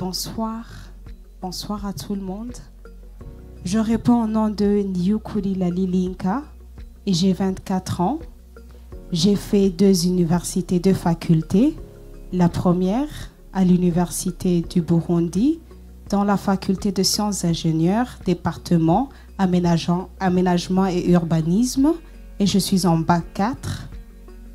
Bonsoir. Bonsoir à tout le monde. Je réponds au nom de Nyukuri Lalilinka et j'ai 24 ans. J'ai fait 2 universités, 2 facultés. La première à l'Université du Burundi, dans la faculté de sciences ingénieurs, département aménagement et urbanisme, et je suis en bac 4.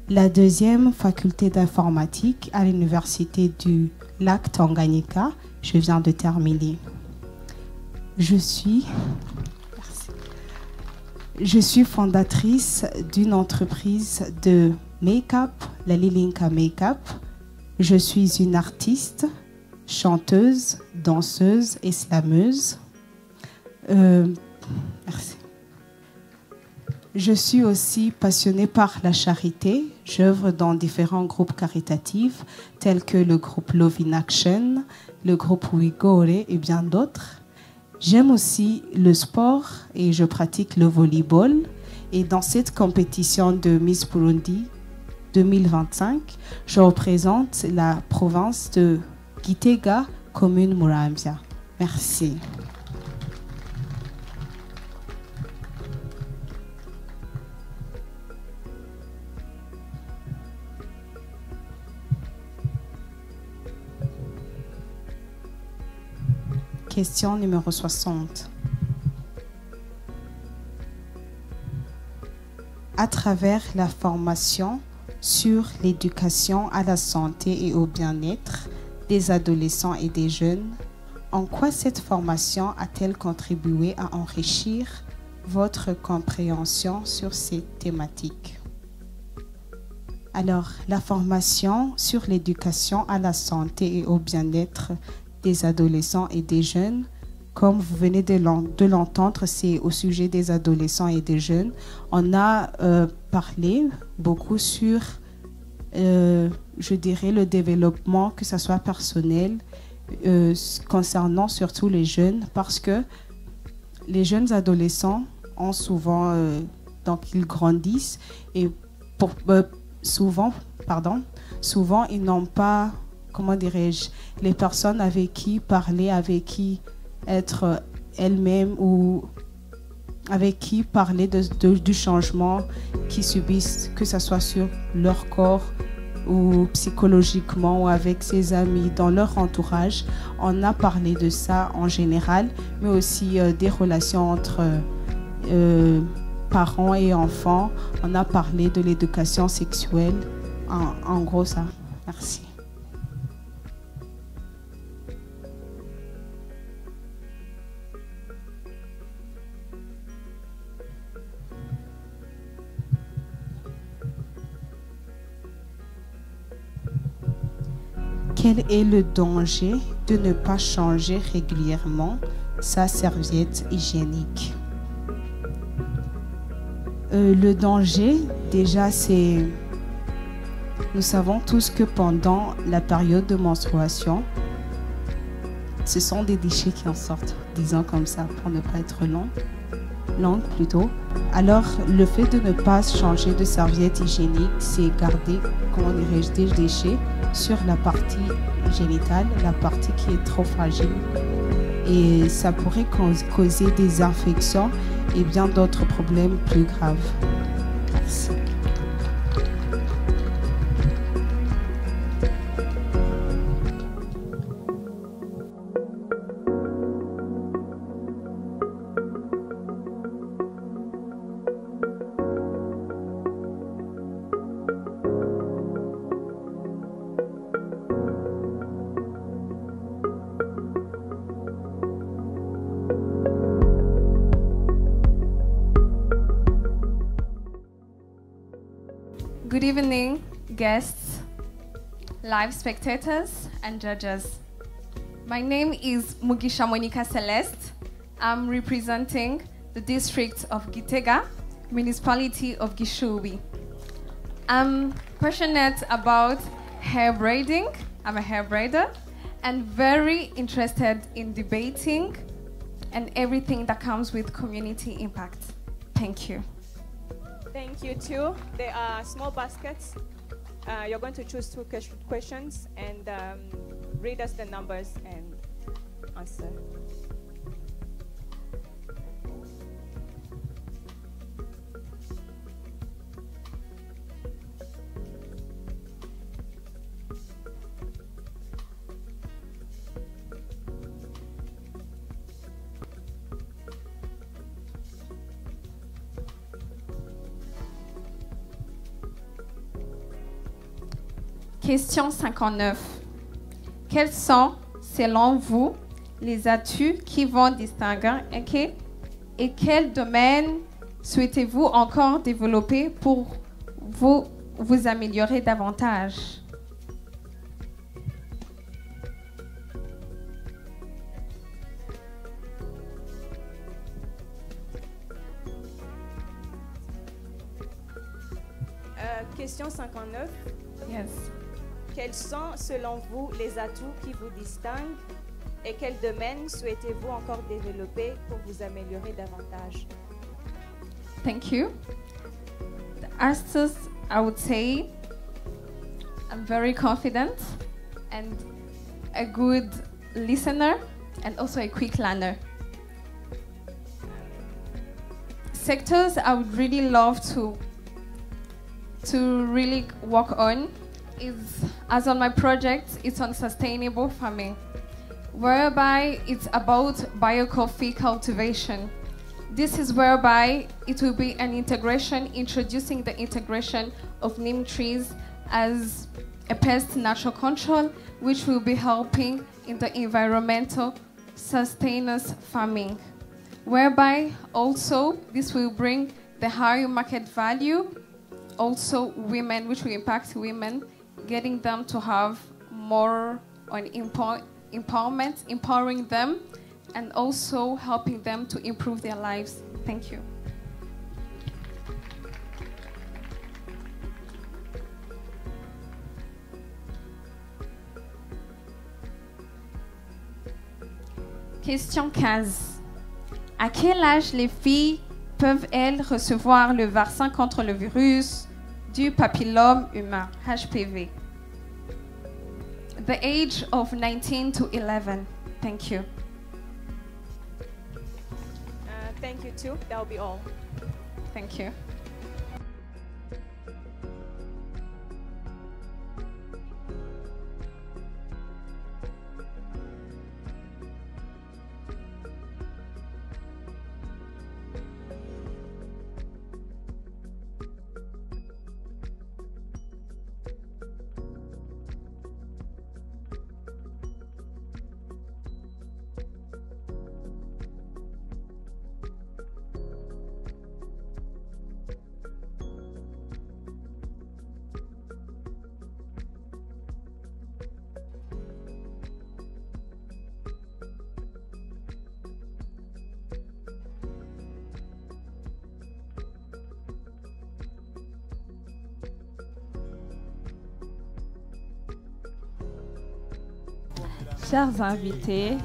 La deuxième faculté d'informatique à l'Université du Lac Tanganyika, je viens de terminer. Je suis fondatrice d'une entreprise de make-up, Lalilinka Make-up. Je suis une artiste, chanteuse, danseuse et slameuse. Merci. Je suis aussi passionnée par la charité. J'œuvre dans différents groupes caritatifs tels que le groupe Love in Action, le groupe Wigore et bien d'autres. J'aime aussi le sport et je pratique le volleyball. Et dans cette compétition de Miss Burundi 2025, je représente la province de Gitega, commune Muramvya. Merci. Question numéro 60. À travers la formation sur l'éducation à la santé et au bien-être des adolescents et des jeunes, en quoi cette formation a-t-elle contribué à enrichir votre compréhension sur ces thématiques? Alors, la formation sur l'éducation à la santé et au bien-être des adolescents et des jeunes, comme vous venez de l'entendre, c'est au sujet des adolescents et des jeunes. On a parlé beaucoup sur, je dirais, le développement, que ce soit personnel, concernant surtout les jeunes, parce que les jeunes adolescents ont souvent, donc ils grandissent et souvent, ils n'ont pas, comment dirais-je, les personnes avec qui parler, avec qui être elles-mêmes ou avec qui parler du changement qu'ils subissent, que ce soit sur leur corps ou psychologiquement ou avec ses amis, dans leur entourage. On a parlé de ça en général, mais aussi des relations entre parents et enfants. On a parlé de l'éducation sexuelle. En gros, ça. Merci. Quel est le danger de ne pas changer régulièrement sa serviette hygiénique? Le danger, déjà, c'est... Nous savons tous que pendant la période de menstruation, ce sont des déchets qui en sortent, disons comme ça, pour ne pas être longue plutôt. Alors, le fait de ne pas changer de serviette hygiénique, c'est garder, comment dirais-je, des déchets sur la partie génitale, la partie qui est trop fragile. Et ça pourrait causer des infections et bien d'autres problèmes plus graves. Merci. Good evening, guests, live spectators, and judges. My name is Mugisha Monica Celeste. I'm representing the district of Gitega, municipality of Gishubi. I'm passionate about hair braiding. I'm a hair braider and very interested in debating and everything that comes with community impact. Thank you. Thank you too. There are small baskets. You're going to choose 2 questions and read us the numbers and un seul. Question 59. Quels sont, selon vous, les atouts qui vont distinguer et quel domaine souhaitez-vous encore développer pour vous améliorer davantage? Question 59. Yes. Quels sont, selon vous, les atouts qui vous distinguent et quel domaine souhaitez-vous encore développer pour vous améliorer davantage? Thank you. The answers, I would say, I'm very confident and a good listener and also a quick learner. Sectors I would really love to really work on is, as on my project, it's on sustainable farming, whereby it's about bio-coffee cultivation. This is whereby it will be an integration, introducing the integration of neem trees as a pest natural control, which will be helping in the environmental sustainable farming, whereby also this will bring the higher market value, also women, which will impact women, getting them to have more on empowerment, empowering them, and also helping them to improve their lives. Thank you. Question 15. À quel âge les filles peuvent-elles recevoir le vaccin contre le virus du papillome humain, HPV? The age of 19 to 11. Thank you. Thank you too. That will be all. Thank you. Chers invités,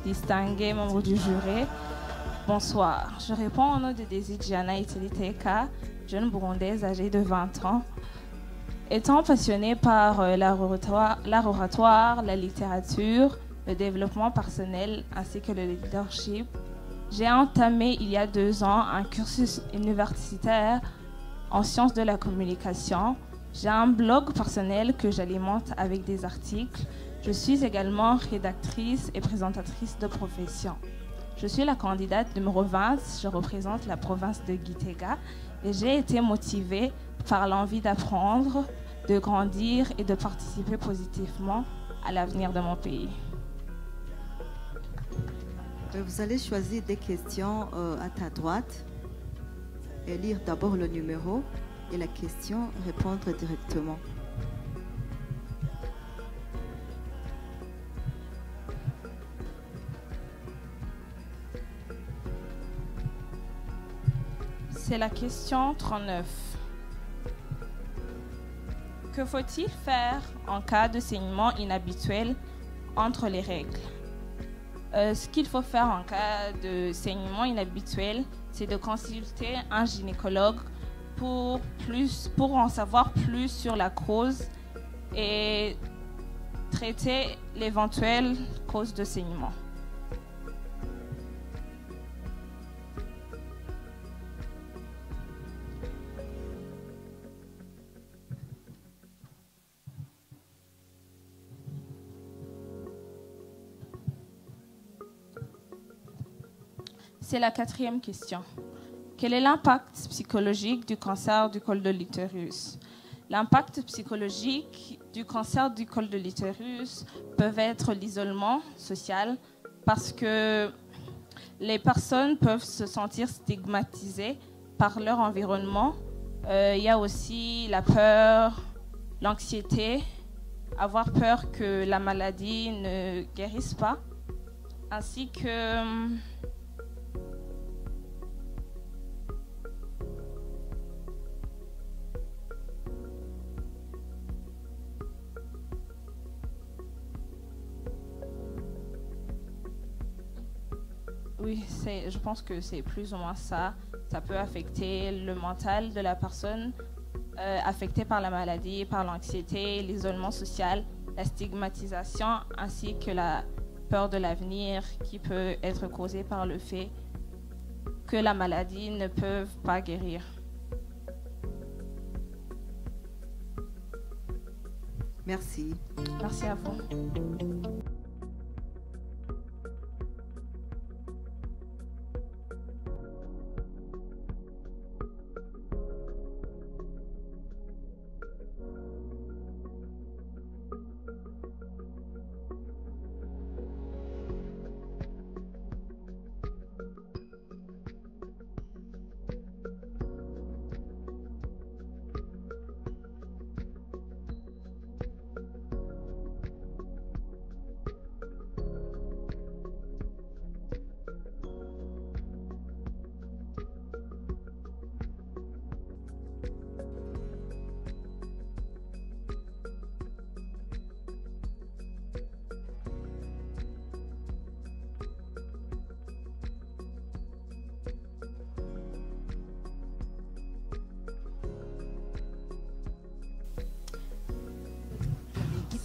distingués membres du jury, bonsoir. Je réponds au nom de Desi Diana Itiliteka, jeune burundaise âgée de 20 ans. Étant passionnée par l'art oratoire, la littérature, le développement personnel ainsi que le leadership, j'ai entamé il y a 2 ans un cursus universitaire en sciences de la communication. J'ai un blog personnel que j'alimente avec des articles. Je suis également rédactrice et présentatrice de profession. Je suis la candidate numéro 20, je représente la province de Gitega et j'ai été motivée par l'envie d'apprendre, de grandir et de participer positivement à l'avenir de mon pays. Vous allez choisir des questions à ta droite et lire d'abord le numéro et la question, répondre directement. C'est la question 39. Que faut-il faire en cas de saignement inhabituel entre les règles? Ce qu'il faut faire en cas de saignement inhabituel, c'est de consulter un gynécologue pour en savoir plus sur la cause et traiter l'éventuelle cause de saignement. C'est la 4e question. Quel est l'impact psychologique du cancer du col de l'utérus? L'impact psychologique du cancer du col de l'utérus peut être l'isolement social parce que les personnes peuvent se sentir stigmatisées par leur environnement. Il y a aussi la peur, l'anxiété, avoir peur que la maladie ne guérisse pas, ainsi que oui, je pense que c'est plus ou moins ça. Ça peut affecter le mental de la personne affectée par la maladie, par l'anxiété, l'isolement social, la stigmatisation, ainsi que la peur de l'avenir qui peut être causée par le fait que la maladie ne peut pas guérir. Merci. Merci à vous.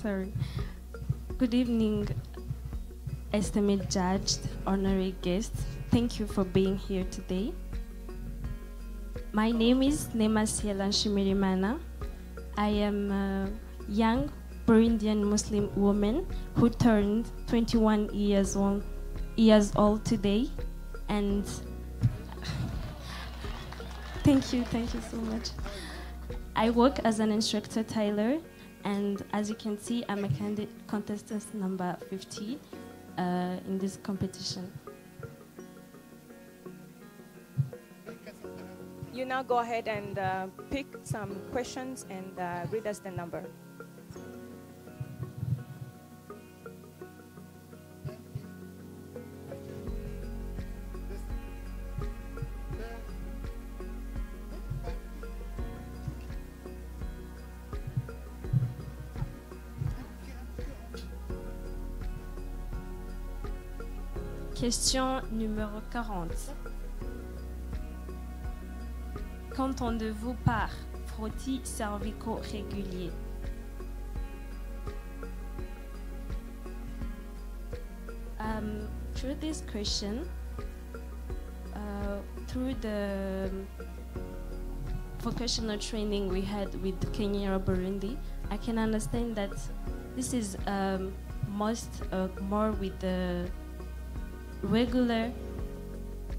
Sorry. Good evening, esteemed judge, honorary guests. Thank you for being here today. My name is Nemasiela Shimirimana. I am a young Burundian Muslim woman who turned 21 years old today. And thank you so much. I work as an instructor tailor. And as you can see, I'm a contestant number 50 in this competition. You now go ahead and pick some questions and read us the number. Question numéro 40. Qu'entendez-vous par frottis cervicaux réguliers? Through this question, through the vocational training we had with Kenya or Burundi, I can understand that this is more with the regular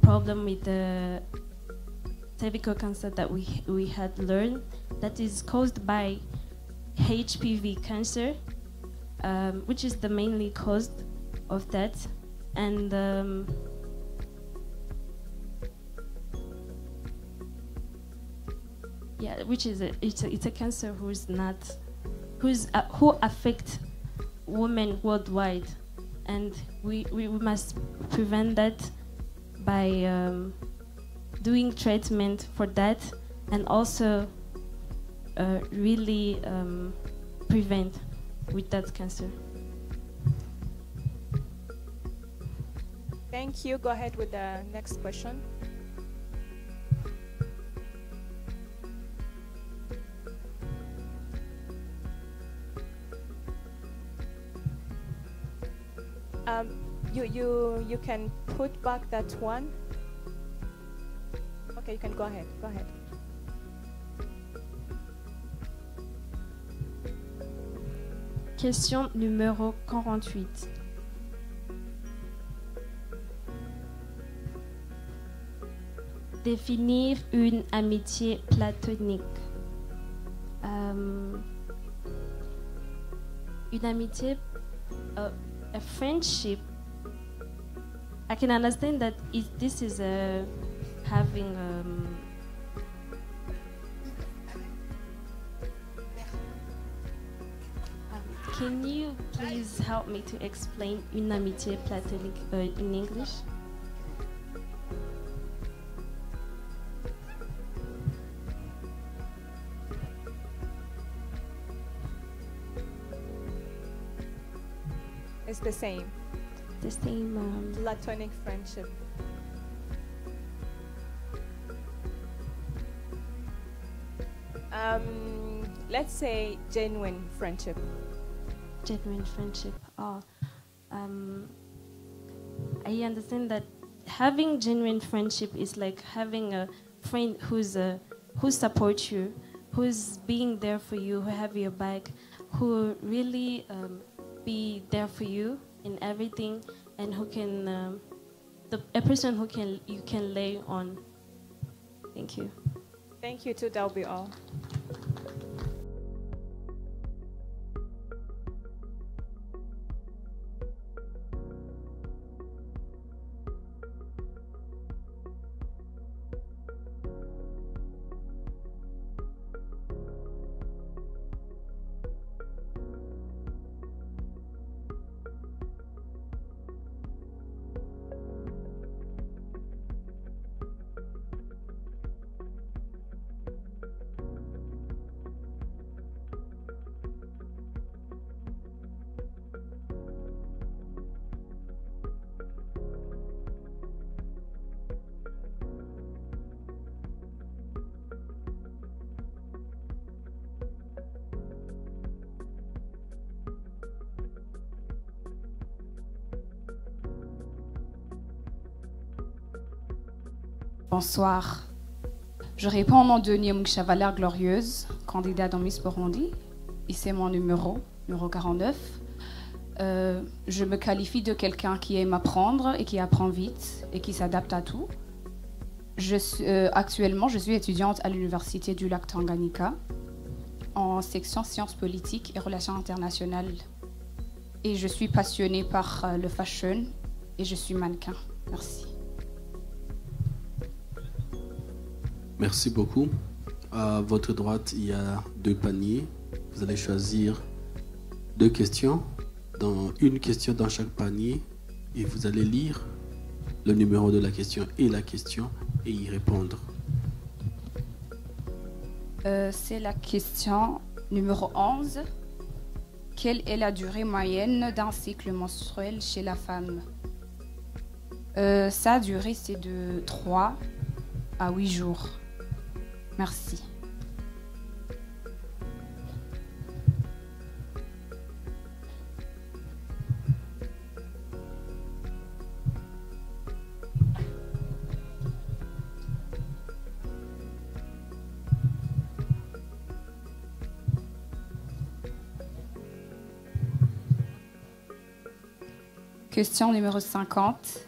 problem with the cervical cancer that we had learned, that is caused by HPV cancer, which is the mainly cause of that, and yeah, which is it's a cancer who affects women worldwide. And we must prevent that by doing treatment for that, and also really prevent with that cancer. Thank you. Go ahead with the next question. You can put back that one. Okay, you can go ahead. Go ahead. Question numéro 48. définir une amitié platonique. Une amitié, a friendship. I can understand that this is having. Can you please help me to explain une amitié platonique in English? It's the same. The same. Platonic friendship. Let's say genuine friendship. Genuine friendship. I understand that having genuine friendship is like having a friend who supports you, who's being there for you, who have your back, who really be there for you in everything, and who can a person who you can lay on. Thank you. Thank you too. That'll be all. Bonsoir. Je réponds au nom de Niamoucha Valère Glorieuse, candidat dans Miss Burundi. Et c'est mon numéro 49. Je me qualifie de quelqu'un qui aime apprendre et qui apprend vite et qui s'adapte à tout. Actuellement, je suis étudiante à l'Université du Lac Tanganyika en section sciences politiques et relations internationales. Et je suis passionnée par le fashion et je suis mannequin. Merci. Merci beaucoup. À votre droite, il y a 2 paniers. Vous allez choisir 2 questions, une question dans chaque panier, et vous allez lire le numéro de la question et y répondre. C'est la question numéro 11. Quelle est la durée moyenne d'un cycle menstruel chez la femme? Sa durée, c'est de 3 à 8 jours. Merci. Question numéro 50.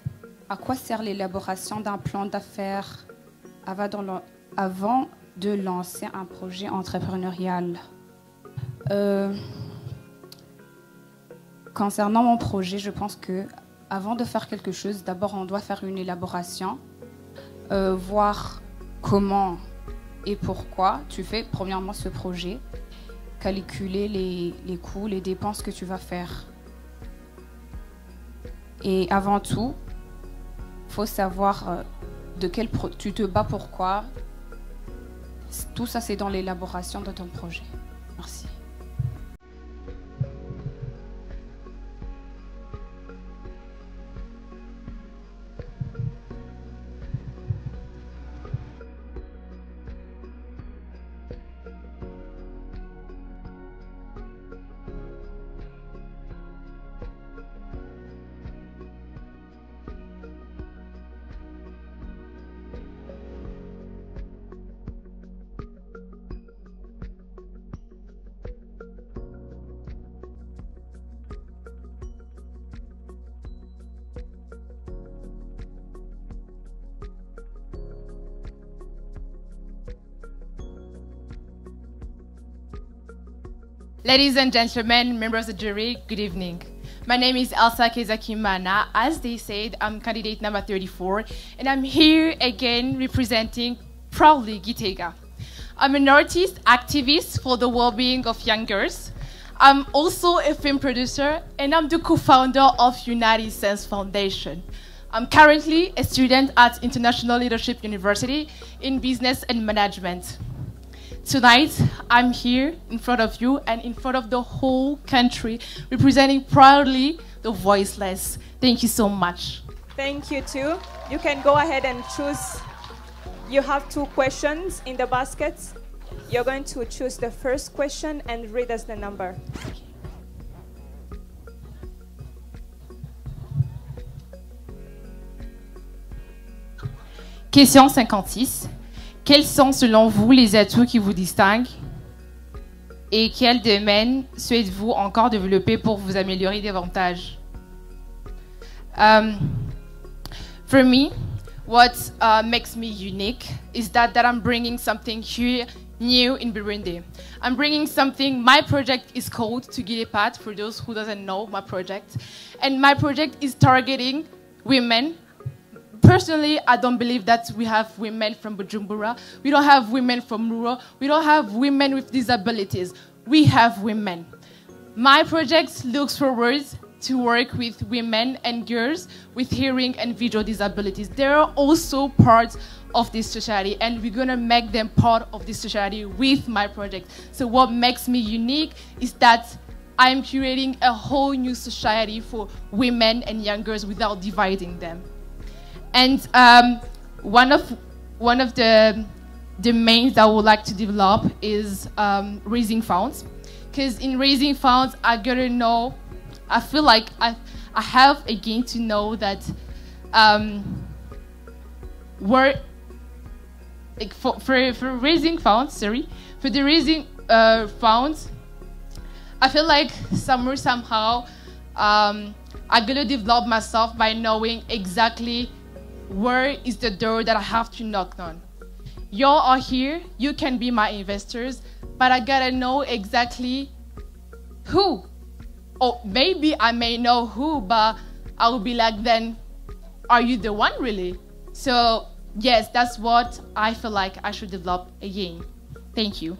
À quoi sert l'élaboration d'un plan d'affaires avant de lancer un projet entrepreneurial? Concernant mon projet, je pense que avant de faire quelque chose, d'abord on doit faire une élaboration, voir comment et pourquoi tu fais premièrement ce projet, calculer les coûts, les dépenses que tu vas faire. Et avant tout, il faut savoir de quel tu te bats, pourquoi. Tout ça, c'est dans l'élaboration de ton projet. Merci. Ladies and gentlemen, members of the jury, good evening. My name is Elsa Kezakimana. As they said, I'm candidate number 34, and I'm here again representing proudly Gitega. I'm an artist, activist for the well-being of young girls. I'm also a film producer, and I'm the co-founder of United Sense Foundation. I'm currently a student at International Leadership University in Business and Management. Tonight, I'm here in front of you and in front of the whole country, representing proudly the voiceless. Thank you so much. Thank you too. You can go ahead and choose. You have 2 questions in the baskets. You're going to choose the first question and read us the number. Question 56. Quels sont selon vous les atouts qui vous distinguent et quels domaines souhaitez-vous encore développer pour vous améliorer davantage? For me, what makes me unique is that I'm bringing something here new in Burundi. I'm bringing something. My project is called Tugilepat, for those who doesn't know my project. And my project is targeting women. Personally, I don't believe that we have women from Bujumbura. We don't have women from rural. We don't have women with disabilities. We have women. My project looks forward to work with women and girls with hearing and visual disabilities. They are also part of this society, and we're gonna make them part of this society with my project. So what makes me unique is that I'm curating a whole new society for women and young girls without dividing them. And one of the domains that I would like to develop is raising funds, because in raising funds, I gotta know. I feel like I have again to know that where like for raising funds, for the raising funds, I feel like somehow I'm gonna develop myself by knowing exactly where is the door that I have to knock on. Y'all are here, you can be my investors, but I gotta know exactly who. Or maybe I may know who, but I will be like, then, are you the one really? So yes, that's what I feel like I should develop again. Thank you.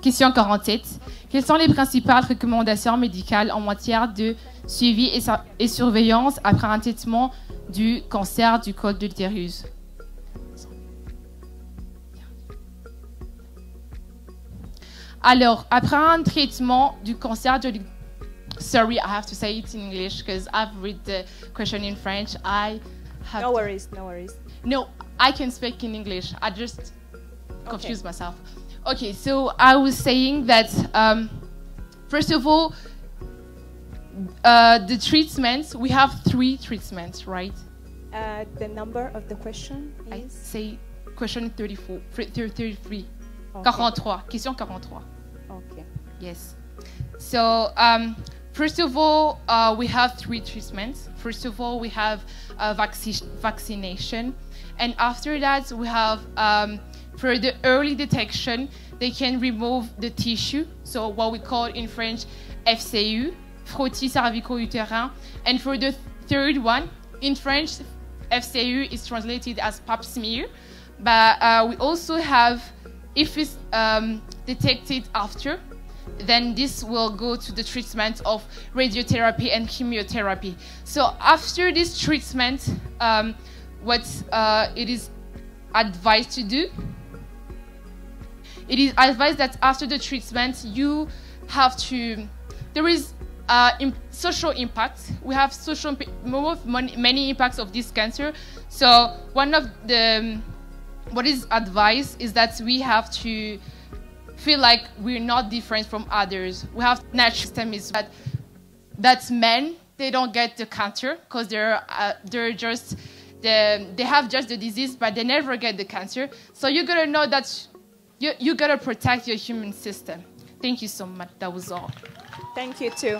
Question 47. Quelles sont les principales recommandations médicales en matière de suivi et surveillance après un traitement du cancer du col de l'utérus? Alors, après un traitement du cancer de l'utérus, sorry, I have to say it in English because I've read the question in French. No worries, no worries. No, I can speak in English. I just confused myself. Okay, so I was saying that, first of all, the treatments, we have 3 treatments, right? The number of the question is? I say question 34, 33. Okay. 43, question 43. Okay. Yes. So, first of all, we have 3 treatments. First of all, we have vaccination. And after that, we have, for the early detection, they can remove the tissue, so what we call in French FCU, frottis cervico-utérin. And for the third one, in French, FCU is translated as pap smear. But we also have, if it's detected after, then this will go to the treatment of radiotherapy and chemotherapy. So after this treatment, what it is advised to do, it is advised that after the treatment, you have to, there is social impact. We have many impacts of this cancer. So one of the, what is advised is that we have to feel like we're not different from others. We have natural system is that men, they don't get the cancer because they're just, they have just the disease, but they never get the cancer. So you gotta know that you gotta protect your human system. Thank you so much. That was all. Thank you too.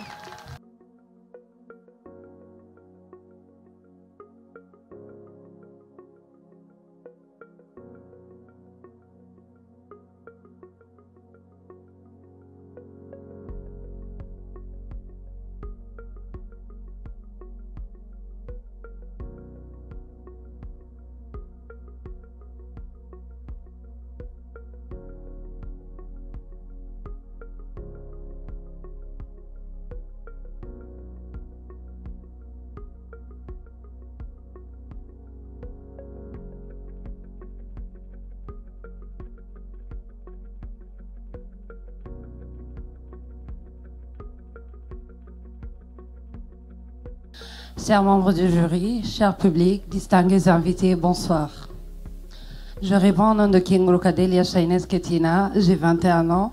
Chers membres du jury, chers publics, distingués invités, bonsoir. Je réponds au nom de Kingruka Delia Shaines Ketina, j'ai 21 ans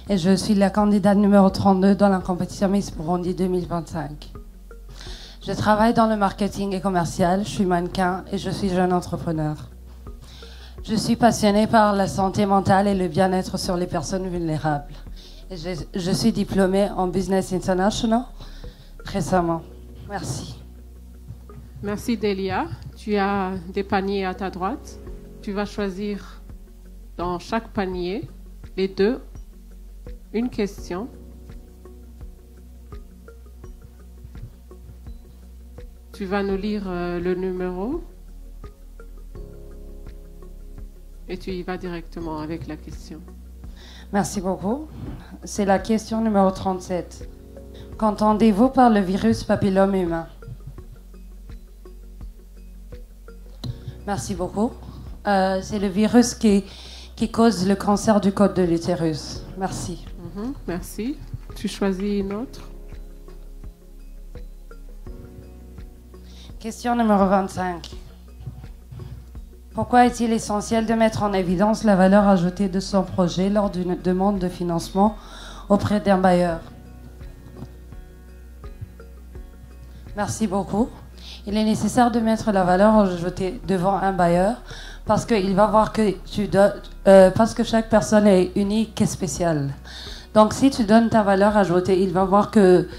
et je suis la candidate numéro 32 dans la compétition Miss Burundi 2025. Je travaille dans le marketing et commercial, je suis mannequin et je suis jeune entrepreneur. Je suis passionnée par la santé mentale et le bien-être sur les personnes vulnérables. Et je suis diplômée en Business International récemment. Merci. Merci Delia. Tu as des paniers à ta droite. Tu vas choisir dans chaque panier les deux une question. Tu vas nous lire le numéro et tu y vas directement avec la question. Merci beaucoup. C'est la question numéro 37. Qu'entendez-vous par le virus papillome humain? Merci beaucoup. C'est le virus qui cause le cancer du col de l'utérus. Merci. Merci. Tu choisis une autre. Question numéro 25. Pourquoi est-il essentiel de mettre en évidence la valeur ajoutée de son projet lors d'une demande de financement auprès d'un bailleur? Merci beaucoup. Il est nécessaire de mettre la valeur ajoutée devant un bailleur parce qu'il va voir que parce que chaque personne est unique et spéciale. Donc si tu donnes ta valeur ajoutée, il va voir que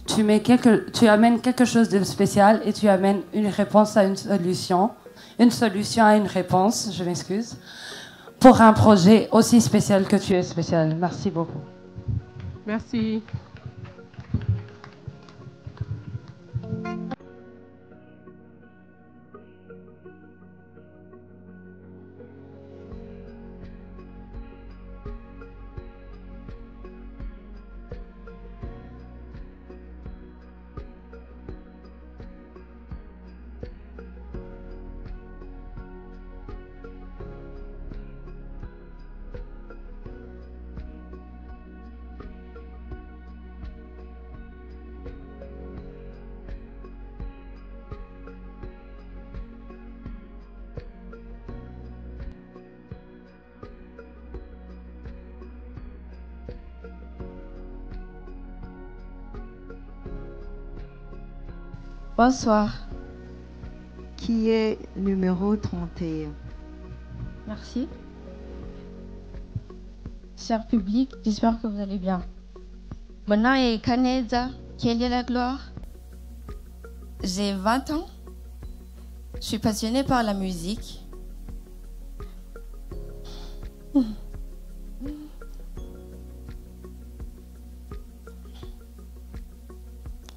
tu amènes quelque chose de spécial et tu amènes une réponse à une solution à une réponse, je m'excuse, pour un projet aussi spécial que tu es spécial. Merci beaucoup. Merci. Bonsoir. Qui est numéro 31? Merci. Cher public, j'espère que vous allez bien. Mon nom est Kaneza. Quelle est la gloire? J'ai 20 ans. Je suis passionnée par la musique.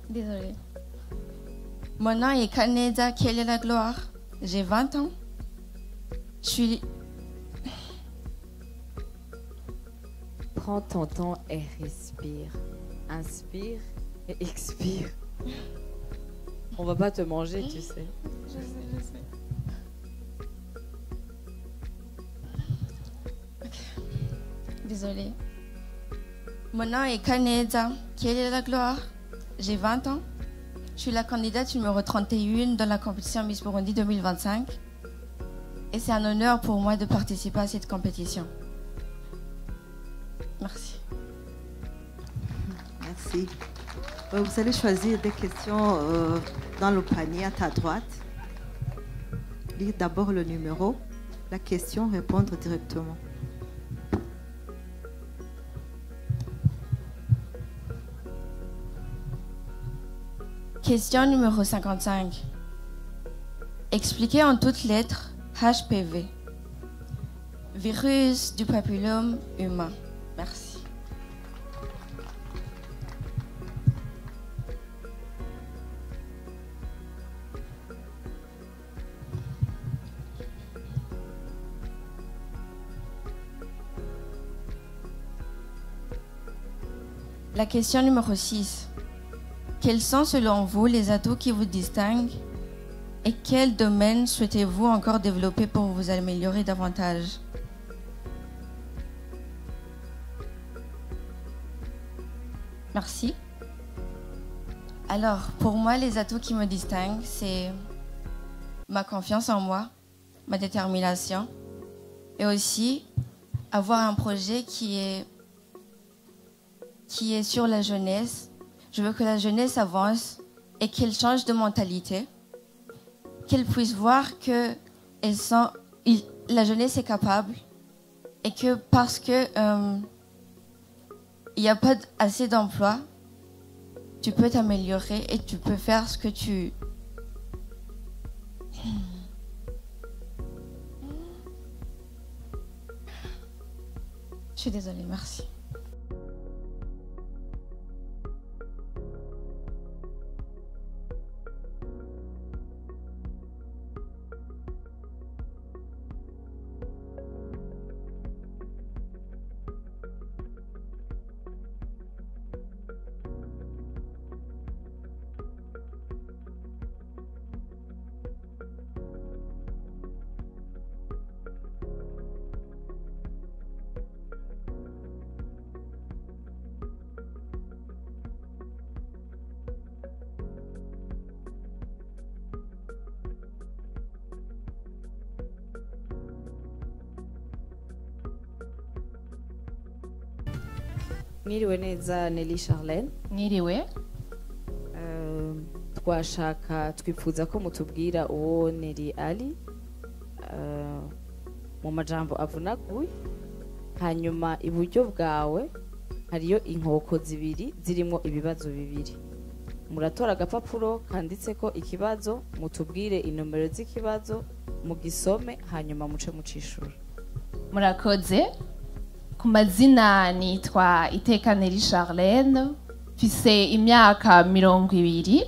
Désolée. Mon nom est Kaneza. Quelle est la gloire? J'ai 20 ans. Je suis... Prends ton temps et respire. Inspire et expire. On va pas te manger, tu sais. Je sais. Okay. Désolée. Mon nom est Kaneza. Quelle est la gloire? J'ai 20 ans. Je suis la candidate numéro 31 dans la compétition Miss Burundi 2025. Et c'est un honneur pour moi de participer à cette compétition. Merci. Merci. Vous allez choisir des questions dans le panier à ta droite. Lire d'abord le numéro. La question, répondre directement. Question numéro 55. Expliquez en toutes lettres HPV. Virus du papillome humain. Merci. La question numéro 6. Quels sont selon vous les atouts qui vous distinguent et quel domaine souhaitez-vous encore développer pour vous améliorer davantage? Merci. Alors, pour moi, les atouts qui me distinguent, c'est ma confiance en moi, ma détermination et aussi avoir un projet qui est sur la jeunesse. Je veux que la jeunesse avance et qu'elle change de mentalité, qu'elle puisse voir que la jeunesse est capable et que parce que il n'y a pas assez d'emplois, tu peux t'améliorer et tu peux faire ce que tu... Je suis désolée, merci. Mwiriwe neza Nelly Charlene. Mwiriwe. Twifuza ko mutubwira uwo Nelly ari mu majambo avunaguye, hanyuma iburyo bwawe hariyo inkoko zibiri zirimo ibibazo bibiri. Muratora agapapuro kanditseko ikibazo, mutubwire inomero z'ikibazo, mugisome hanyuma muce mucishura. Murakoze. Ku mazina nitwa Iteka Nelly Charlene, mfise imyaka 20.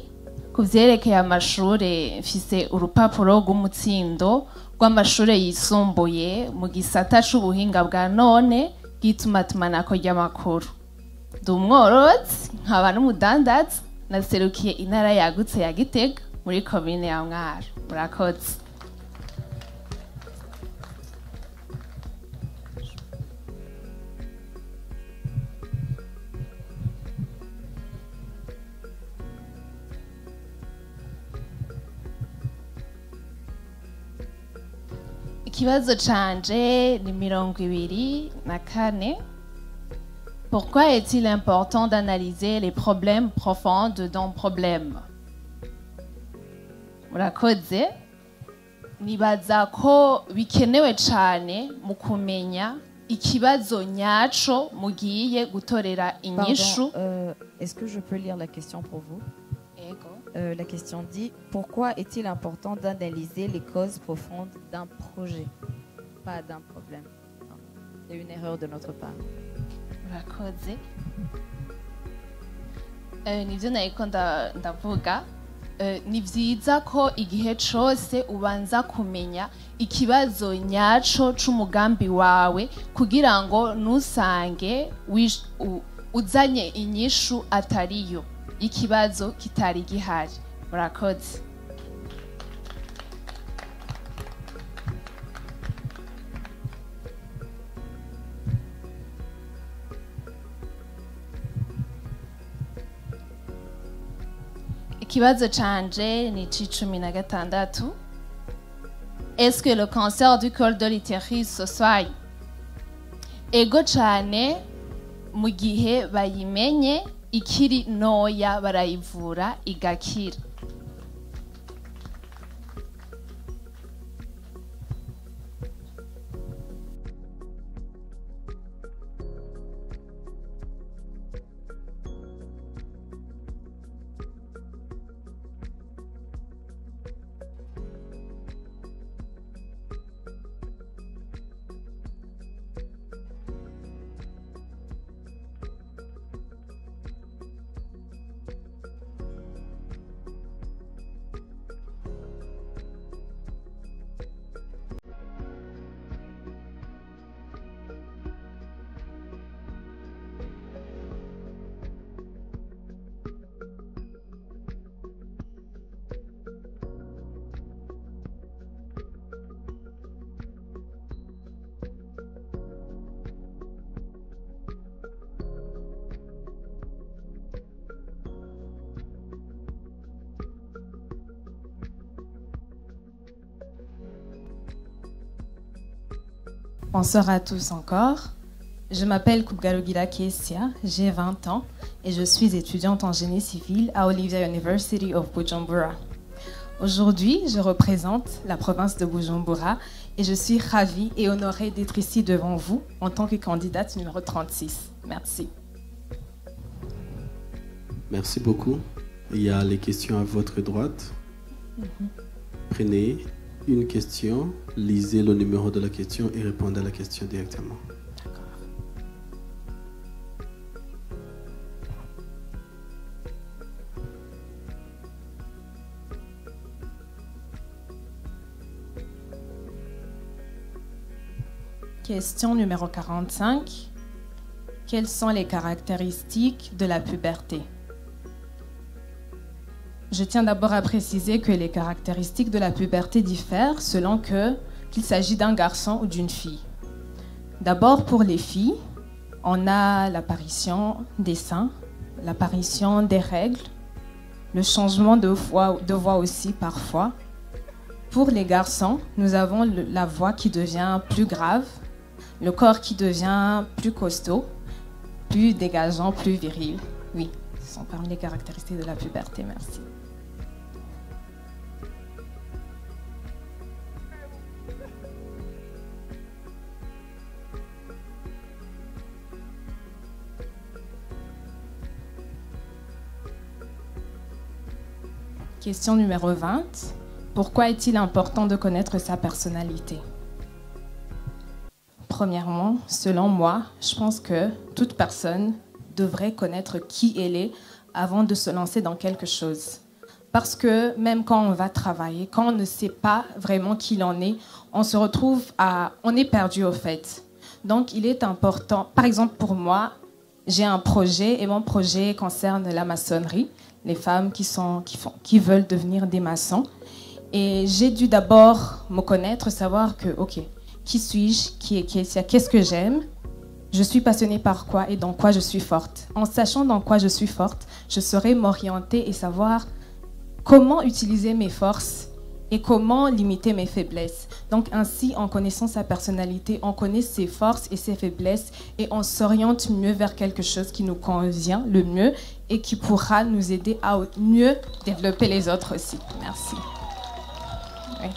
Ku vyerekeye amashure mfise urupapuro rw'umutsindo rw'amashure yisumbuye mu gisata c'ubuhinga bwa none bw'itumatumanako ry'amakuru. Ndi umworozi nkaba n'umudandaza, naserukiye intara yagutse ya Gitega muri komine ya Mwaro. Murakoze. Ikibazo canje ni 24. Pourquoi est-il important d'analyser les problèmes profonds d'un problème? Murakoze. Nibaza ko bikenewe cane mu kumenya ikibazo nyaco mugiye gutorera inyishu. Est-ce que je peux lire la question pour vous? La question dit: pourquoi est-il important d'analyser les causes profondes d'un projet, pas d'un problème? C'est une erreur de notre part. Murakoze. Nivyo nariko ndavuga. Ni vyiza ko igihe cose ubanza kumenya ikibazo nyaco c'umugambi wawe kugira ngo nusange uzanye inyishu atariyo, ikibazo kitari gihari. Murakoze. Ikibazo canje ni c'16. Est-ce que le cancer du col de l'utérus se soigne? Ego cane, mu gihe bayimenye ikiri noya barayivura igakira. Bonsoir à tous encore. Je m'appelle Kubgarugila Kesia, j'ai 20 ans et je suis étudiante en génie civil à Olivia University of Bujumbura. Aujourd'hui, je représente la province de Bujumbura et je suis ravie et honorée d'être ici devant vous en tant que candidate numéro 36. Merci. Merci beaucoup. Il y a les questions à votre droite. Prenez une question, lisez le numéro de la question et répondez à la question directement. Question numéro 45. Quelles sont les caractéristiques de la puberté? Je tiens d'abord à préciser que les caractéristiques de la puberté diffèrent selon qu'il s'agit d'un garçon ou d'une fille. D'abord, pour les filles, on a l'apparition des seins, l'apparition des règles, le changement de voix aussi parfois. Pour les garçons, nous avons la voix qui devient plus grave, le corps qui devient plus costaud, plus dégageant, plus viril. Oui, ce sont parmi les caractéristiques de la puberté. Merci. Question numéro 20. Pourquoi est-il important de connaître sa personnalité? Premièrement, selon moi, je pense que toute personne devrait connaître qui elle est avant de se lancer dans quelque chose. Parce que même quand on va travailler, quand on ne sait pas vraiment qui l'on est, on se retrouve on est perdu au fait. Donc il est important, par exemple pour moi, j'ai un projet et mon projet concerne la maçonnerie, les femmes qui veulent devenir des maçons. Et j'ai dû d'abord me connaître, savoir que, ok, qui suis-je, qui est Kesia, qu'est-ce que j'aime, je suis passionnée par quoi et dans quoi je suis forte. En sachant dans quoi je suis forte, je saurai m'orienter et savoir comment utiliser mes forces et comment limiter mes faiblesses. Donc ainsi, en connaissant sa personnalité, on connaît ses forces et ses faiblesses et on s'oriente mieux vers quelque chose qui nous convient le mieux et qui pourra nous aider à mieux développer les autres aussi. Merci. Oui.